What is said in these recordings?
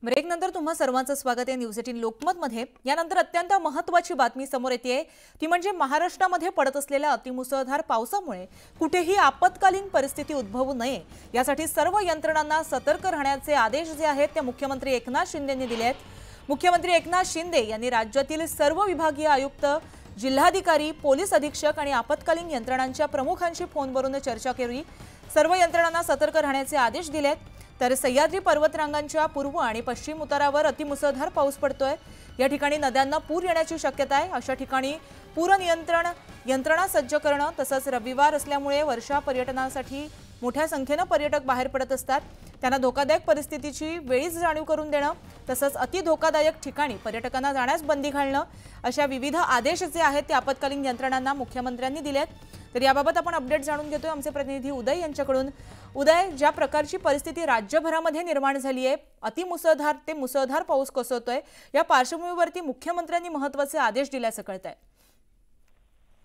ब्रेकनंतर तुम्हा सर्वांचं स्वागत आहे न्यूज 18 लोकमतमध्ये। यानंतर अत्यंत महत्त्वाची बातमी समोर येते ती म्हणजे महाराष्ट्रामध्ये पडत असलेल्या अतिमुसळधार पावसामुळे कुठेही आपत्कालीन परिस्थिती उद्भवू नये यासाठी सर्व यंत्रणांना सतर्क राहण्याचे आदेश जे आहेत ते मुख्यमंत्री एकनाथ शिंदे यांनी दिले आहेत। मुख्यमंत्री एकनाथ शिंदे यांनी राज्यातील सर्व विभागीय आयुक्त, जिल्हाधिकारी, पोलीस अधीक्षक आणि आपत्कालीन यंत्रणांच्या प्रमुखांशी फोनवरून चर्चा केली। सर्व यंत्रणांना सतर्क राहण्याचे आदेश दिलेत। तर सह्याद्री पर्वतरांगांच्या पूर्व आणि पश्चिम उतारावर अतिमुसळधार पाऊस पडतोय। या ठिकाणी नद्यांना पूर येण्याची शक्यता आहे। अशा ठिकाणी पूर नियंत्रण यंत्रणा सज्ज करणं, तसंच रविवार असल्यामुळे वर्षा पर्यटनासाठी मोठ्या संख्येने पर्यटक बाहेर पडत असतात, त्यांना धोकादायक परिस्थितीची वेळीच जाणीव करून देणं, तसंच अति धोकादायक ठिकाणी पर्यटकांना जाण्यास बंदी घालणं, अशा विविध आदेश जे आहेत ते आपत्कालीन यंत्रणांना मुख्यमंत्र्यांनी दिलेत। तर याबाबत आपण अपडेट जाणून घेतोय आमचे प्रतिनिधी उदय यांच्याकडून। उदय, ज्या प्रकारची परिस्थिती राज्यभरामध्ये निर्माण झाली आहे, अतिमुसळधार ते मुसळधार पाऊस कोसळतोय, या पार्श्वभूमीवरती मुख्यमंत्र्यांनी महत्त्वाचे आदेश दिल्याचं कळतंय।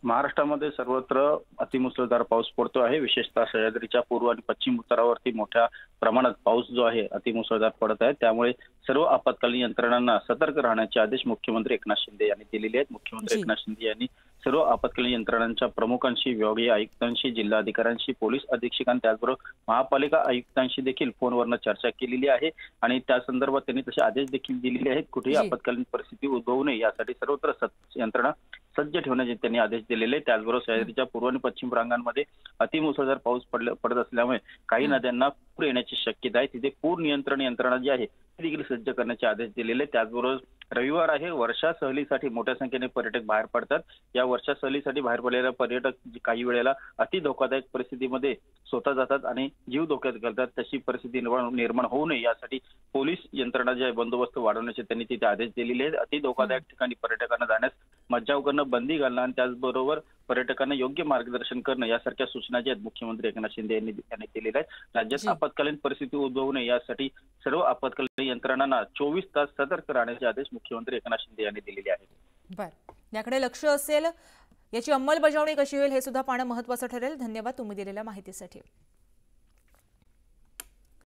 महाराष्ट्रामध्ये सर्वत्र अतिमुसळधार पाऊस पडतो आहे। विशेषतः सह्याद्रीच्या पूर्व आणि पश्चिम उतारावरती मोठ्या प्रमाणात पाऊस जो आहे अतिमुसळधार पडत आहे। त्यामुळे सर्व आपत्कालीन यंत्रणांना सतर्क राहण्याचे आदेश मुख्यमंत्री एकनाथ शिंदे यांनी दिलेले आहेत। मुख्यमंत्री एकनाथ शिंदे यांनी सर्व आपत्कालीन यंत्रणांच्या प्रमुखांशी, विभागीय आयुक्तांशी, जिल्हाधिकाऱ्यांशी, पोलीस अधीक्षकांनी, त्याचबरोबर महापालिका आयुक्तांशी देखील फोनवरून चर्चा केलेली आहे आणि त्या संदर्भात त्यांनी तसे आदेश देखील दिलेले आहेत। कुठेही आपत्कालीन परिस्थिती उद्भवू नये यासाठी सर्वत्र यंत्रणा सज्ज ठेवण्याचे त्यांनी आदेश दिलेले। त्याचबरोबर सह्याद्रीच्या पूर्व आणि पश्चिम भागांमध्ये अतिमुसळधार पाऊस पडत असल्यामुळे काही नद्यांना पूर येण्याची शक्यता आहे। तिथे पूर नियंत्रण यंत्रणा जी आहे ती देखील सज्ज करण्याचे आदेश दिलेले। त्याचबरोबर रविवार आहे, वर्षा सहलीसाठी मोठ्या संख्येने पर्यटक बाहेर पडतात। या वर्षा सहलीसाठी बाहेर पडलेल्या पर्यटक काही वेळेला अति धोकादायक परिस्थितीमध्ये स्वतः जातात आणि जीव धोक्यात घालतात। तशी परिस्थिती निर्माण होऊ नये यासाठी पोलीस यंत्रणा जी आहे बंदोबस्त वाढवण्याचे त्यांनी तिथे आदेश दिलेले आहेत। अति धोकादायक ठिकाणी पर्यटकांना जाण्यास मज्जाव करणं, बंदी घालणं आणि त्याचबरोबर पर्यटकांना योग्य मार्गदर्शन करणं यासारख्या सूचना ज्या आहेत मुख्यमंत्री एकनाथ शिंदे यांनी दिलेल्या आहेत। राज्यात आपत्कालीन परिस्थिती उद्भवू नये यासाठी सर्व आपत्कालीन यंत्रणांना 24 तास सतर्क राहण्याचे आदेश मुख्यमंत्री एकनाथ शिंदे यांनी दिलेले आहेत। बरं, याकडे लक्ष असेल, याची अंमलबजावणी कशी होईल हे सुद्धा पाहणं महत्त्वाचं ठरेल। धन्यवाद तुम्ही दिलेल्या माहितीसाठी।